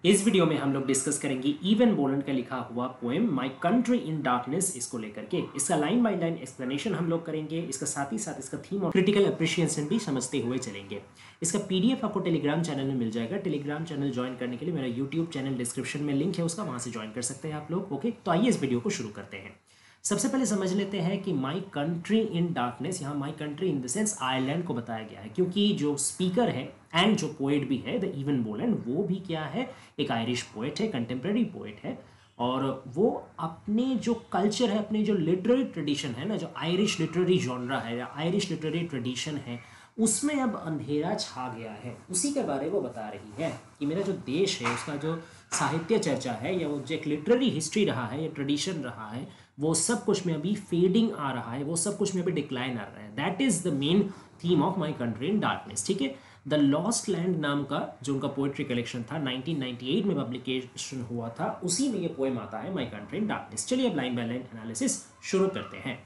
इस वीडियो में हम लोग डिस्कस करेंगे इवन बोलन का लिखा हुआ poem my country in darkness इसको लेकर के। इसका लाइन बाय लाइन एक्सप्लेनेशन हम लोग करेंगे, इसका साथ ही साथ इसका थीम और क्रिटिकल अप्रिशिएशन भी समझते हुए चलेंगे। इसका पीडीएफ आपको टेलीग्राम चैनल में मिल जाएगा। टेलीग्राम चैनल ज्वाइन करने के लिए मेरा यूट्यूब चैनल डिस्क्रिप्शन में लिंक है उसका, वहां से ज्वाइन कर सकते हैं आप लोग। ओके, तो आइए इस वीडियो को शुरू करते हैं। सबसे पहले समझ लेते हैं कि माई कंट्री इन डार्कनेस, यहाँ my country in the sense Ireland को बताया गया है, क्योंकि जो स्पीकर है एंड जो पोएट भी है द इवन बोलन, वो भी क्या है, एक आयरिश पोएट है, कंटेम्प्रेरी पोएट है। और वो अपने जो कल्चर है, अपने जो लिटरेरी ट्रेडिशन है ना, जो आयरिश लिटरेरी जॉनरा है या आयरिश लिटरेरी ट्रेडिशन है, उसमें अब अंधेरा छा गया है। उसी के बारे में वो बता रही है कि मेरा जो देश है उसका जो साहित्य चर्चा है या वो जो एक लिटरेरी हिस्ट्री रहा है या ट्रेडिशन रहा है, वो सब कुछ में अभी फेडिंग आ रहा है, वो सब कुछ में अभी डिक्लाइन आ रहा है। That is the main theme of my country in darkness. ठीक है, द लॉस्ट लैंड नाम का जो उनका पोएट्री कलेक्शन था 1998 में पब्लिकेशन हुआ था, उसी में ये पोएम आता है माई कंट्री इन डार्कनेस। चलिए अब लाइन बाय लाइन एनालिसिस शुरू करते हैं।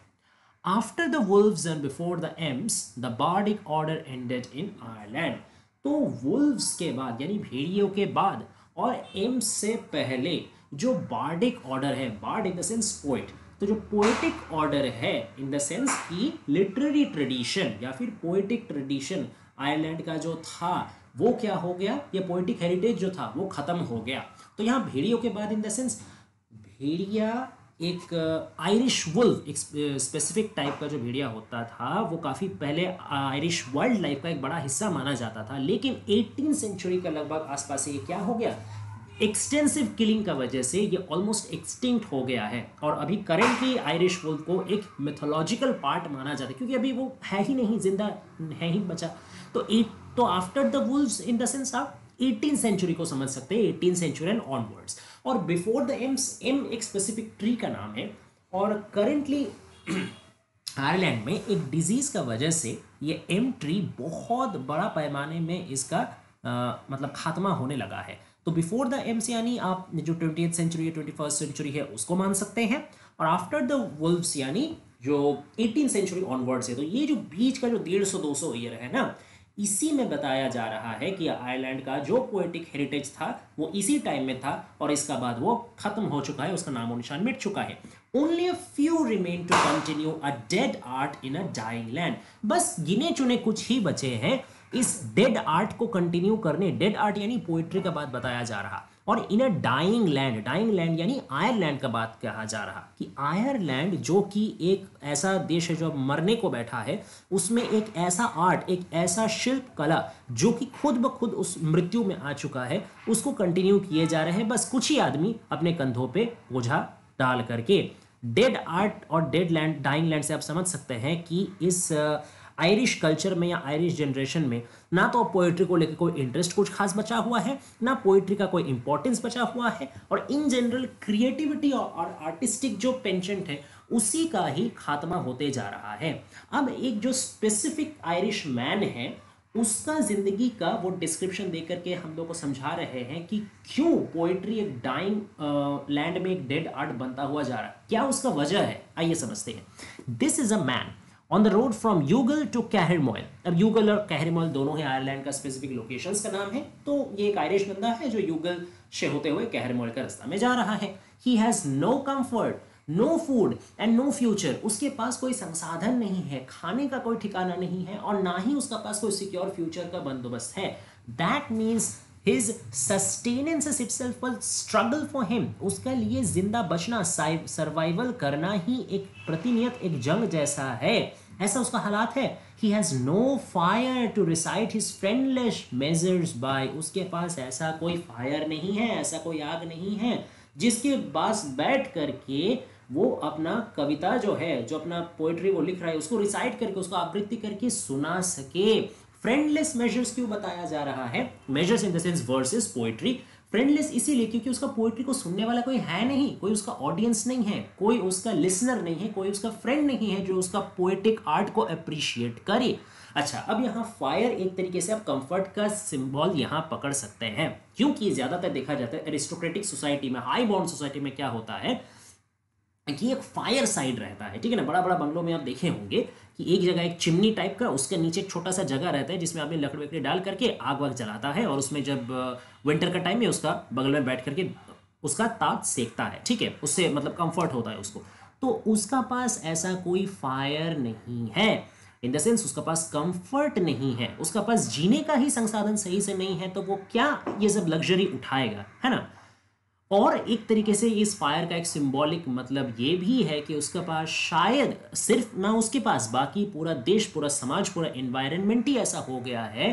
After the wolves and before the Ems, the bardic order ended in Ireland. तो wolves के बाद यानी भेड़ियों के बाद और एम्स से पहले जो बार्डिक ऑर्डर है, bard in the sense poet, तो जो पोएटिक ऑर्डर है इन द सेंस की लिटरेरी ट्रेडिशन या फिर पोएटिक ट्रेडिशन आयरलैंड का जो था वो क्या हो गया, ये पोएटिक हेरिटेज जो था वो खत्म हो गया। तो यहाँ भेड़ियों के बाद इन द सेंस भेड़िया एक आयरिश वुल्फ, एक स्पेसिफिक टाइप का जो भेड़िया होता था, वो काफ़ी पहले आयरिश वाइल्ड लाइफ का एक बड़ा हिस्सा माना जाता था। लेकिन 18वीं सेंचुरी का लगभग आसपास से ये क्या हो गया, एक्सटेंसिव किलिंग का वजह से ये ऑलमोस्ट एक्सटिंक्ट हो गया है। और अभी करेंटली आयरिश वुल्फ को एक मिथोलॉजिकल पार्ट माना जाता है, क्योंकि अभी वो है ही नहीं, जिंदा है ही बचा। तो after the Wolves in the sense आप 18वीं सेंचुरी को समझ सकते हैं, 18वीं सेंचुरी एंड ऑनवर्ड्स। और बिफोर द एम्स, एम एक स्पेसिफिक ट्री का नाम है, और करेंटली आयरलैंड में एक डिजीज का वजह से ये एम ट्री बहुत बड़ा पैमाने में इसका मतलब खात्मा होने लगा है। तो बिफोर द एम्स यानी आप जो 20वीं सेंचुरी या 21वीं सेंचुरी है उसको मान सकते हैं, और आफ्टर द वुल्व्स यानी जो 18वीं सेंचुरी ऑनवर्ड्स है। तो ये जो बीच का जो 150-200 ईयर है ना, इसी में बताया जा रहा है कि आयरलैंड का जो पोएटिक हेरिटेज था वो इसी टाइम में था, और इसका बाद वो खत्म हो चुका है, उसका नामो निशान मिट चुका है। Only a few remain to continue a dead art in a dying land. बस गिने चुने कुछ ही बचे हैं इस डेड आर्ट को कंटिन्यू करने। डेड आर्ट यानी पोएट्री का बात बताया जा रहा, और in a dying land, dying land यानी आयरलैंड का बात कहा जा रहा कि आयरलैंड जो कि एक ऐसा देश है जो मरने को बैठा है, उसमें एक ऐसा आर्ट, एक ऐसा शिल्प कला जो कि खुद ब खुद उस मृत्यु में आ चुका है, उसको कंटिन्यू किए जा रहे हैं बस कुछ ही आदमी अपने कंधों पे बोझा डाल करके। डेड आर्ट और डेड लैंड, डाइंग लैंड से आप समझ सकते हैं कि इस आयरिश कल्चर में या आयरिश जनरेशन में ना तो पोएट्री को लेकर कोई इंटरेस्ट कुछ खास बचा हुआ है, ना पोएट्री का कोई इंपॉर्टेंस बचा हुआ है, और इन जनरल क्रिएटिविटी और आर्टिस्टिक जो पेंचेंट है उसी का ही खात्मा होते जा रहा है। अब एक जो स्पेसिफिक आयरिश मैन है उसका जिंदगी का वो डिस्क्रिप्शन दे करके हम लोग को समझा रहे हैं कि क्यों पोएट्री एक डाइंग लैंड में एक डेड आर्ट बनता हुआ जा रहा है, क्या उसका वजह है, आइए समझते हैं। This is a man on the road from Yugal to कैहरमोइल। अब यूगल और कैहरमोइल दोनों ही आयरलैंड का स्पेसिफिक लोकेशंस का नाम है। तो ये एक आयरिश बंदा है जो यूगल से होते हुए कैहरमोइल का रास्ता में जा रहा है। He has no comfort, no food and no future. उसके पास कोई संसाधन नहीं है, खाने का कोई ठिकाना नहीं है, और ना ही उसका पास कोई सिक्योर फ्यूचर का बंदोबस्त है। That means his sustenance itself will struggle for him। उसके लिए जिंदा बचना, सर्वाइवल करना ही एक प्रतिनियत एक जंग जैसा है, ऐसा उसका हालात है। he has no fire to recite his friendless measures by। उसके पास ऐसा कोई फायर नहीं है, ऐसा कोई आग नहीं है जिसके पास बैठ करके वो अपना कविता जो है, जो अपना पोएट्री वो लिख रहा है, उसको रिसाइट करके, उसको आवृत्ति करके सुना सके। फ्रेंडलेस मेजर्स क्यों बताया जा रहा है, measures in the sense versus poetry. Friendless इसीलिए क्योंकि उसका पोएट्री को सुनने वाला कोई है नहीं, कोई उसका ऑडियंस नहीं है, कोई उसका लिसनर नहीं है, कोई उसका फ्रेंड नहीं है जो उसका पोएटिक आर्ट को अप्रिशिएट करे। अच्छा, अब यहाँ फायर एक तरीके से आप कंफर्ट का सिंबल यहाँ पकड़ सकते हैं, क्योंकि ज्यादातर देखा जाता है एरिस्टोक्रेटिक सोसाइटी में, हाई बॉन्ड सोसाइटी में क्या होता है कि एक फायर साइड रहता है। ठीक है ना, बड़ा बड़ा बंगलों में आप देखे होंगे कि एक जगह एक चिमनी टाइप का, उसके नीचे एक छोटा सा जगह रहता है जिसमें आदमी लकड़ी वकड़ी डाल करके आग वाग जलाता है, और उसमें जब विंटर का टाइम है उसका बगल में बैठ करके उसका ताप सेकता है, ठीक है, उससे मतलब कंफर्ट होता है उसको। तो उसका पास ऐसा कोई फायर नहीं है, इन द सेंस उसका पास कंफर्ट नहीं है, उसका पास जीने का ही संसाधन सही से नहीं है, तो वो क्या ये सब लग्जरी उठाएगा, है ना। और एक तरीके से इस फायर का एक सिंबॉलिक मतलब ये भी है कि उसके पास शायद सिर्फ ना उसके पास, बाकी पूरा देश, पूरा समाज, पूरा एनवायरनमेंट ही ऐसा हो गया है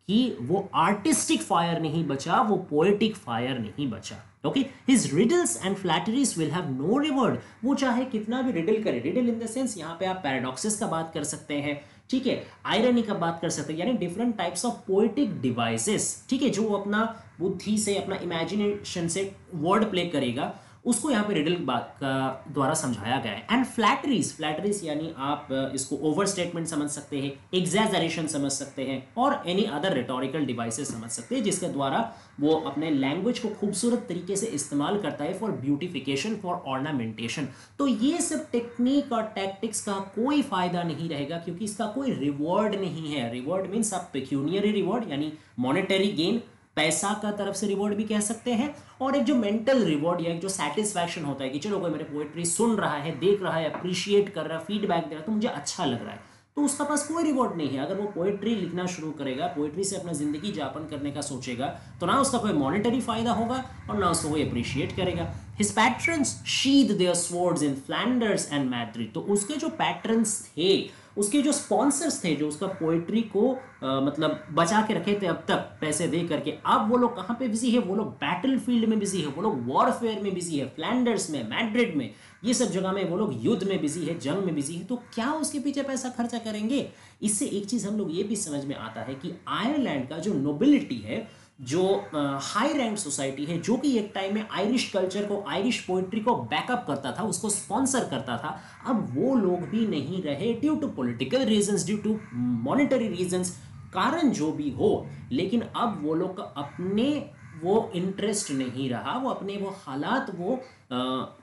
कि वो आर्टिस्टिक फायर नहीं बचा, वो पोएटिक फायर नहीं बचा। Okay, his riddles and flatteries will have no reward. वो चाहे कितना भी रिडल करे, रिडल इन द सेंस यहाँ पे आप पैराडॉक्सेस का बात कर सकते हैं, ठीक है, आयरनी का बात कर सकते हैं, यानी different types of poetic devices, ठीक है, जो वो अपना बुद्धि से, अपना इमेजिनेशन से वर्ड प्ले करेगा, उसको यहाँ पे रिडल बात का द्वारा समझाया गया है। एंड फ्लैटरीज, फ्लैटरीज यानी आप इसको ओवर स्टेटमेंट समझ सकते हैं, एग्जैजरेशन समझ सकते हैं, और एनी अदर रिटोरिकल डिवाइसेस समझ सकते हैं, जिसके द्वारा वो अपने लैंग्वेज को खूबसूरत तरीके से इस्तेमाल करता है फॉर ब्यूटिफिकेशन, फॉर ऑर्नामेंटेशन। तो ये सब टेक्निक और टैक्टिक्स का कोई फायदा नहीं रहेगा, क्योंकि इसका कोई रिवॉर्ड नहीं है। रिवॉर्ड मीन्स आप पेक्यूनियरी रिवॉर्ड यानी मॉनेटरी गेन, पैसा का तरफ से रिवॉर्ड भी कह सकते हैं, और एक जो मेंटल रिवॉर्ड या एक जो सेटिस्फैक्शन होता है कि चलो कोई मेरे पोएट्री सुन रहा है, देख रहा है, अप्रिशिएट कर रहा है, फीडबैक दे रहा है, तो मुझे अच्छा लग रहा है, तो उसका पास कोई रिवॉर्ड नहीं है। अगर वो पोएट्री लिखना शुरू करेगा, पोएट्री से अपना जिंदगी जापन करने का सोचेगा, तो ना उसका कोई मॉनेटरी फायदा होगा और ना उसको कोई अप्रिशिएट करेगा। His patrons sheathed their swords in Flanders and Madrid. तो उसके जो पैट्रन्स थे, उसके जो स्पॉन्सर्स थे, जो उसका पोएट्री को मतलब बचा के रखे थे अब तक पैसे दे करके, अब वो लोग कहाँ पे बिजी है? वो लोग बैटल फील्ड में बिजी है, वो लोग वॉरफेयर में बिजी है, फ्लैंडर्स में, मैड्रिड में, ये सब जगह में वो लोग युद्ध में बिजी है, जंग में बिजी है। तो क्या उसके पीछे पैसा खर्चा करेंगे? इससे एक चीज हम लोग ये भी समझ में आता है कि आयरलैंड का जो नोबिलिटी है, जो हाई रैंक सोसाइटी है, जो कि एक टाइम में आयरिश कल्चर को, आयरिश पोइट्री को बैकअप करता था, उसको स्पॉन्सर करता था, अब वो लोग भी नहीं रहे due to political reasons, due to monetary reasons, कारण जो भी हो। लेकिन अब वो लोग का अपने वो इंटरेस्ट नहीं रहा, वो अपने वो हालात, वो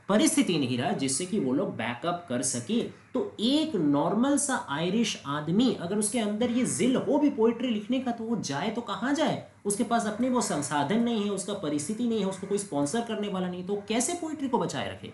परिस्थिति नहीं रहा जिससे कि वो लोग बैकअप कर सके। तो एक नॉर्मल सा आयरिश आदमी, अगर उसके अंदर ये जिल हो भी पोइट्री लिखने का, तो वो जाए तो कहाँ जाए? उसके पास अपने वो संसाधन नहीं है, उसका परिस्थिति नहीं है, उसको कोई स्पॉन्सर करने वाला नहीं, तो कैसे पोइट्री को बचाए रखे?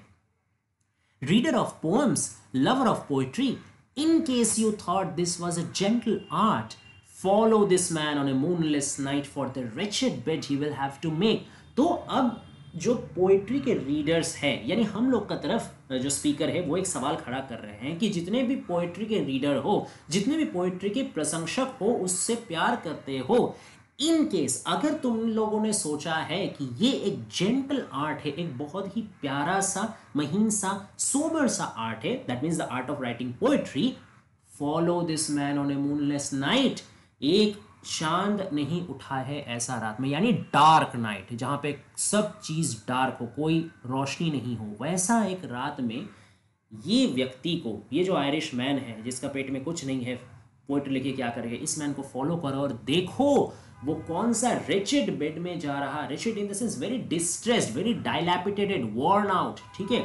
Reader of poems, lover of poetry, in case you thought this was a gentle art, follow this man on a moonless night for the wretched bed he will have to make। तो अब जो poetry के readers हैं, यानी हम लोग का तरफ जो स्पीकर है, वो एक सवाल खड़ा कर रहे हैं कि जितने भी पोइट्री के रीडर हो, जितने भी पोइट्री के प्रशंसक हो, उससे प्यार करते हो, इन केस अगर तुम लोगों ने सोचा है कि ये एक जेंटल आर्ट है, एक बहुत ही प्यारा सा, महीन सा, सोबर सा आर्ट है, that means the art of writing poetry, follow this man on A moonless night. एक चांद नहीं उठा है ऐसा रात में, यानी डार्क नाइट, जहां पे सब चीज डार्क हो, कोई रोशनी नहीं हो, वैसा एक रात में ये व्यक्ति को, ये जो आयरिश मैन है जिसका पेट में कुछ नहीं है, पोइट्री लिखे क्या करेगा, इस मैन को फॉलो करो और देखो वो कौन सा रिचेड बेड में जा रहा है। Wretched in the sense very distressed, very dilapidated, worn out, ठीक है।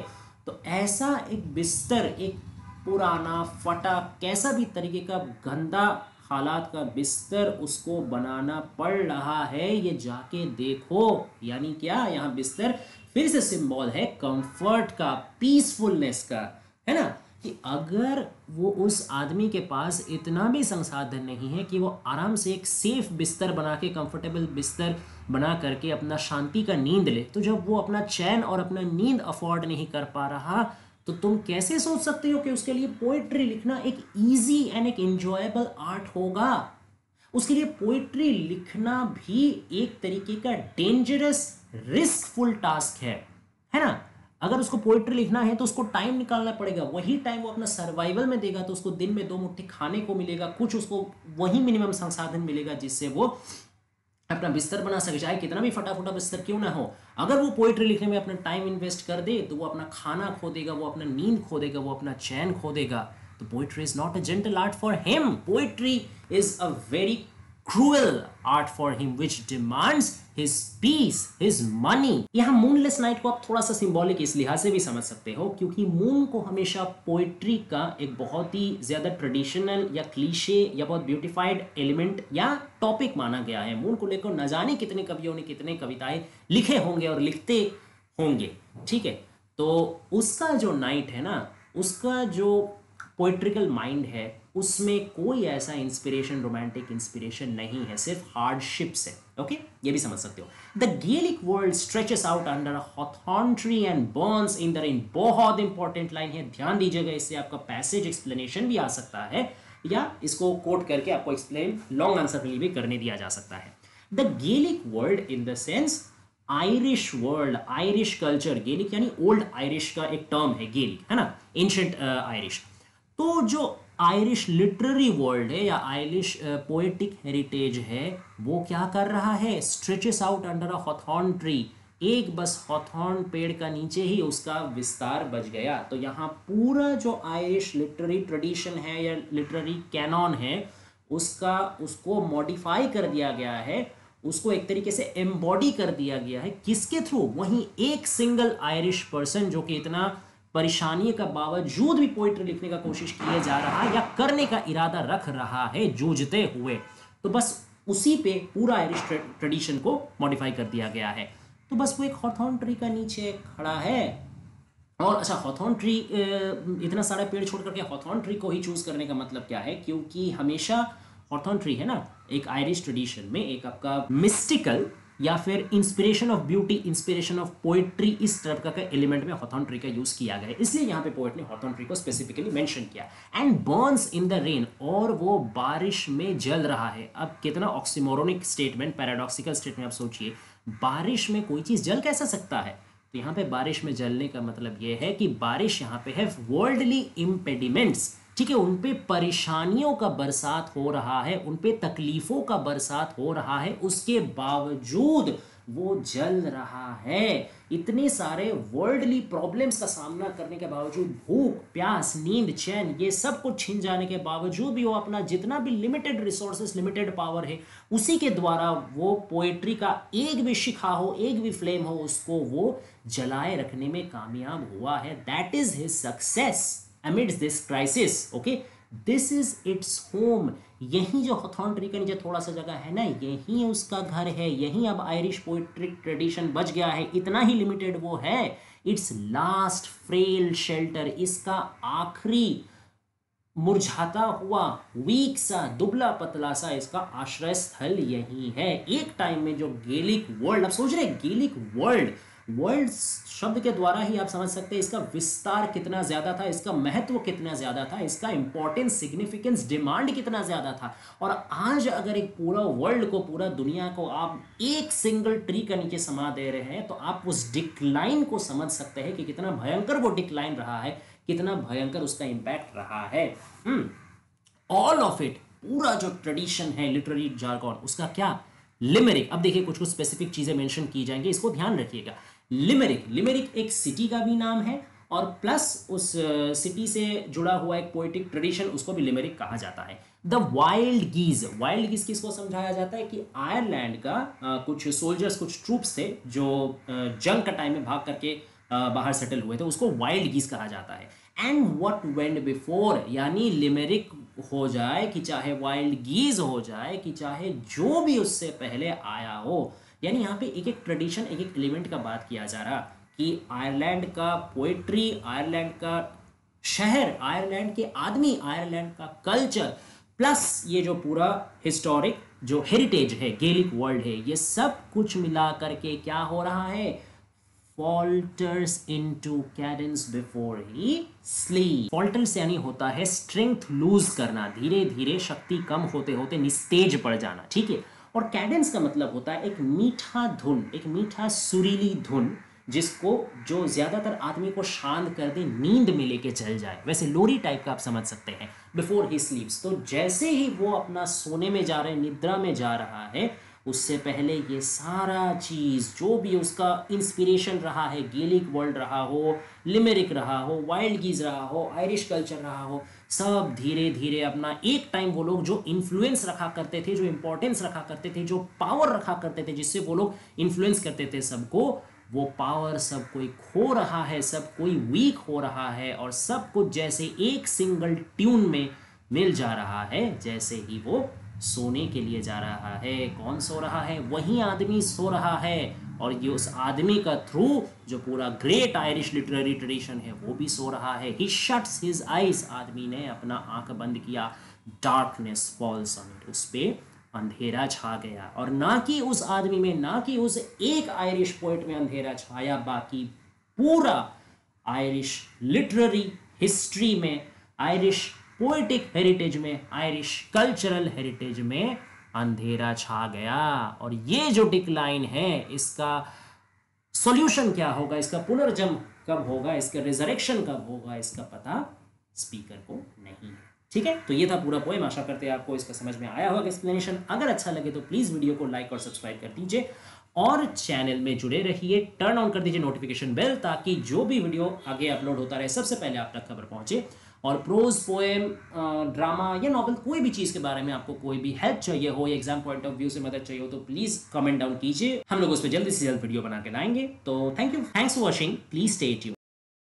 तो ऐसा एक बिस्तर, एक पुराना फटा, कैसा भी तरीके का गंदा हालात का बिस्तर उसको बनाना पड़ रहा है, ये जाके देखो। यानी क्या, यहाँ बिस्तर फिर से सिंबल है कंफर्ट का, पीसफुलनेस का, है ना, कि अगर वो उस आदमी के पास इतना भी संसाधन नहीं है कि वो आराम से एक सेफ बिस्तर बना के, कंफर्टेबल बिस्तर बना करके अपना शांति का नींद ले, तो जब वो अपना चैन और अपना नींद अफोर्ड नहीं कर पा रहा, तो तुम कैसे सोच सकते हो कि उसके लिए पोइट्री लिखना एक इजी एंड एक एंजॉयबल आर्ट होगा? उसके लिए पोइट्री लिखना भी एक तरीके का डेंजरस, रिस्कफुल टास्क है ना। अगर उसको पोइट्री लिखना है तो उसको टाइम निकालना पड़ेगा, वही टाइम वो अपना सर्वाइवल में देगा, तो उसको दिन में 2 मुट्ठी खाने को मिलेगा, कुछ उसको वही मिनिमम संसाधन मिलेगा जिससे वो अपना बिस्तर बना सके, चाहे कितना भी फटाफटा बिस्तर क्यों ना हो। अगर वो पोइट्री लिखने में अपना टाइम इन्वेस्ट कर दे, तो वो अपना खाना खो देगा, वो अपना नींद खो देगा, वो अपना चैन खो देगा। तो poetry is not a gentle art for him, poetry is a very cruel art for him which demands his peace, his money। यहां मूनलेस नाइट को आप थोड़ा सा सिंबॉलिक इस लिहाज से भी समझ सकते हो क्योंकि मून को हमेशा पोएट्री का एक बहुत ही ज्यादा ट्रेडिशनल या क्लीशे या बहुत ब्यूटिफाइड एलिमेंट या टॉपिक माना गया है। मून को लेकर न जाने कितने कवियों ने कितने कविताएं लिखे होंगे और लिखते होंगे, ठीक है। तो उसका जो नाइट है ना, उसका जो पोइट्रिकल माइंड है उसमें कोई ऐसा इंस्पिरेशन, रोमांटिक इंस्पिरेशन नहीं है, सिर्फ हार्डशिप्स है। ओके, ये भी समझ सकते हो। The Gaelic world stretches out under a hawthorn tree and burns in the rain. बहुत इंपॉर्टेंट लाइन है, ध्यान दीजिएगा, इससे आपका पैसेज एक्सप्लेनेशन भी आ सकता है या इसको कोट करके आपको एक्सप्लेन लॉन्ग आंसर के लिए भी करने दिया जा सकता है। The Gaelic world in the sense Irish world, Irish culture, Gaelic यानी ओल्ड आयरिश का एक टर्म है गेलिक, है ना, एंशिएंट आयरिश। तो जो आयरिश लिटरेरी वर्ल्ड है या आयरिश पोएटिक हेरिटेज है वो क्या कर रहा है, stretches out under a hawthorn tree. एक बस हॉथॉर्न पेड़ का नीचे ही उसका विस्तार बच गया। तो यहाँ पूरा जो आयरिश लिटरेरी ट्रेडिशन है या लिटरेरी कैनॉन है उसको मॉडिफाई कर दिया गया है, उसको एक तरीके से एम्बॉडी कर दिया गया है। किसके थ्रू, वहीं एक सिंगल आयरिश पर्सन जो कि इतना परेशानी का बावजूद भी पोइट्री लिखने का कोशिश किए जा रहा है या करने का इरादा रख रहा है जूझते हुए, तो बस उसी पे पूरा आयरिश ट्रेडिशन को मॉडिफाई कर दिया गया है। तो बस वो एक हॉथॉर्न ट्री का नीचे खड़ा है। और अच्छा, हॉथॉर्न ट्री, इतना सारा पेड़ छोड़ करके हॉथॉर्न ट्री को ही चूज करने का मतलब क्या है, क्योंकि हमेशा हॉथॉर्न ट्री है ना, एक आयरिश ट्रेडिशन में एक आपका मिस्टिकल या फिर inspiration of beauty, inspiration of poetry, इस तरह का एलिमेंट में हॉथॉर्न ट्री का यूज किया गया है, इसलिए यहाँ पे पोएट ने हॉथॉर्न ट्री को स्पेसिफिकली मेंशन किया। And burns in the rain, और वो बारिश में जल रहा है। अब कितना ऑक्सीमोरोनिक स्टेटमेंट, पैराडॉक्सिकल स्टेटमेंट, आप सोचिए, बारिश में कोई चीज जल कैसा सकता है। तो यहाँ पे बारिश में जलने का मतलब ये है कि बारिश यहाँ पे है वर्ल्डली इम्पेडिमेंट्स, ठीक है, उन पे परेशानियों का बरसात हो रहा है, उन पे तकलीफों का बरसात हो रहा है, उसके बावजूद वो जल रहा है। इतने सारे वर्ल्डली प्रॉब्लम्स का सामना करने के बावजूद, भूख, प्यास, नींद, चैन, ये सब कुछ छिन जाने के बावजूद भी वो अपना जितना भी लिमिटेड रिसोर्सेस, लिमिटेड पावर है, उसी के द्वारा वो पोएट्री का एक भी शिखा हो, एक भी फ्लेम हो, उसको वो जलाए रखने में कामयाब हुआ है। That is his success amidst this crisis, okay, this is its home। यही जो हॉथॉर्न ट्री के नीचे थोड़ा सा जगह है ना, यही उसका घर है, यही अब आयरिश पोएट्रिक ट्रेडिशन बच गया है, इतना ही लिमिटेड वो है। इट्स लास्ट फ्रेल शेल्टर, इसका आखिरी मुरझाता हुआ, वीक सा, दुबला पतला सा इसका आश्रय स्थल यही है। एक टाइम में जो गेलिक वर्ल्ड, आप सोच रहे गेलिक वर्ल्ड, वर्ल्ड शब्द के द्वारा ही आप समझ सकते हैं इसका विस्तार कितना ज्यादा था, इसका महत्व कितना ज्यादा था, इसका इंपॉर्टेंस, सिग्निफिकेंस, डिमांड कितना ज्यादा था। और आज अगर एक पूरा वर्ल्ड को, पूरा दुनिया को आप एक सिंगल ट्री के नीचे समा दे रहे हैं, तो आप उस डिक्लाइन को समझ सकते हैं कि कितना भयंकर वो डिक्लाइन रहा है, कितना भयंकर उसका इंपैक्ट रहा है। ऑल ऑफ इट, पूरा जो ट्रेडिशन है लिटरेरी जार्गन, उसका क्या, लिमेरिक। अब देखिए कुछ कुछ स्पेसिफिक चीजें मेंशन की जाएंगी, इसको ध्यान रखिएगा। लिमेरिक, लिमेरिक एक सिटी का भी नाम है और प्लस उस सिटी से जुड़ा हुआ एक पोएटिक ट्रेडिशन, उसको भी लिमेरिक कहा जाता है। द वाइल्ड गीज, वाइल्ड गीज किसको समझाया जाता है कि आयरलैंड का कुछ सोल्जर्स, कुछ ट्रूप्स थे जो जंग का टाइम में भाग करके बाहर सेटल हुए थे, उसको वाइल्ड गीज कहा जाता है। एंड व्हाट वेंट बिफोर, यानी लिमेरिक हो जाए कि चाहे वाइल्ड गीज हो जाए कि चाहे जो भी उससे पहले आया हो, यानी यहाँ पे एक एक ट्रेडिशन, एक एक एलिमेंट का बात किया जा रहा कि आयरलैंड का पोएट्री, आयरलैंड का शहर, आयरलैंड के आदमी, आयरलैंड का कल्चर, प्लस ये जो पूरा हिस्टोरिक जो हेरिटेज है, गेलिक वर्ल्ड है, ये सब कुछ मिला करके क्या हो रहा है, falters into cadence before he sleep। falters यानी होता है स्ट्रेंथ लूज करना, धीरे धीरे शक्ति कम होते होते निस्तेज पड़ जाना, ठीक है। और कैडेंस का मतलब होता है एक मीठा धुन, एक मीठा सुरीली धुन, जिसको जो ज्यादातर आदमी को शांत कर दे, नींद में लेके चल जाए, वैसे लोरी टाइप का आप समझ सकते हैं। बिफोर ही स्लीप्स, तो जैसे ही वो अपना सोने में जा रहे हैं, निद्रा में जा रहा है, उससे पहले ये सारा चीज़ जो भी उसका इंस्पिरेशन रहा है, गेलिक वर्ल्ड रहा हो, लिमेरिक रहा हो, वाइल्ड गीज रहा हो, आयरिश कल्चर रहा हो, सब धीरे धीरे अपना एक टाइम वो लोग जो इन्फ्लुएंस रखा करते थे, जो इंपॉर्टेंस रखा करते थे, जो पावर रखा करते थे, जिससे वो लोग इन्फ्लुएंस करते थे सबको, वो पावर सब कोई खो रहा है, सब कोई वीक हो रहा है और सब कुछ जैसे एक सिंगल ट्यून में मिल जा रहा है, जैसे ही वो सोने के लिए जा रहा है। कौन सो रहा है? वही आदमी सो रहा है। और ये उस आदमी का थ्रू जो पूरा ग्रेट आयरिश लिटरेरी ट्रेडिशन है वो भी सो रहा है। ही शट्स हिज आइज, आदमी ने अपना आंख बंद किया। डार्कनेस फॉल्स ऑन इट, उस पे अंधेरा छा गया। और ना कि उस आदमी में, ना कि उस एक आयरिश पोएट में अंधेरा छाया, बाकी पूरा आयरिश लिटरेरी हिस्ट्री में, आयरिश पोएटिक हेरिटेज में, आयरिश कल्चरल हेरिटेज में अंधेरा छा गया। और ये जो डिक्लाइन है, इसका सॉल्यूशन क्या होगा, इसका पुनर्जन्म कब होगा, इसका रिजरेक्शन कब होगा, इसका पता स्पीकर को नहीं है। ठीक है, तो ये था पूरा पोएम। आशा करते हैं आपको इसका समझ में आया होगा एक्सप्लेनेशन। अगर अच्छा लगे तो प्लीज़ वीडियो को लाइक और सब्सक्राइब कर दीजिए और चैनल में जुड़े रहिए। टर्न ऑन कर दीजिए नोटिफिकेशन बेल, ताकि जो भी वीडियो आगे अपलोड होता रहे सबसे पहले आप तक खबर पहुंचे। और प्रोज, पोएम, ड्रामा या नॉवल, कोई भी चीज़ के बारे में आपको कोई भी हेल्प चाहिए हो या एग्जाम पॉइंट ऑफ व्यू से मदद चाहिए हो तो प्लीज़ कमेंट डाउन कीजिए। हम लोग उस पर जल्दी से जल्द वीडियो बना के लाएंगे। तो thank you, thanks for watching, please stay tuned.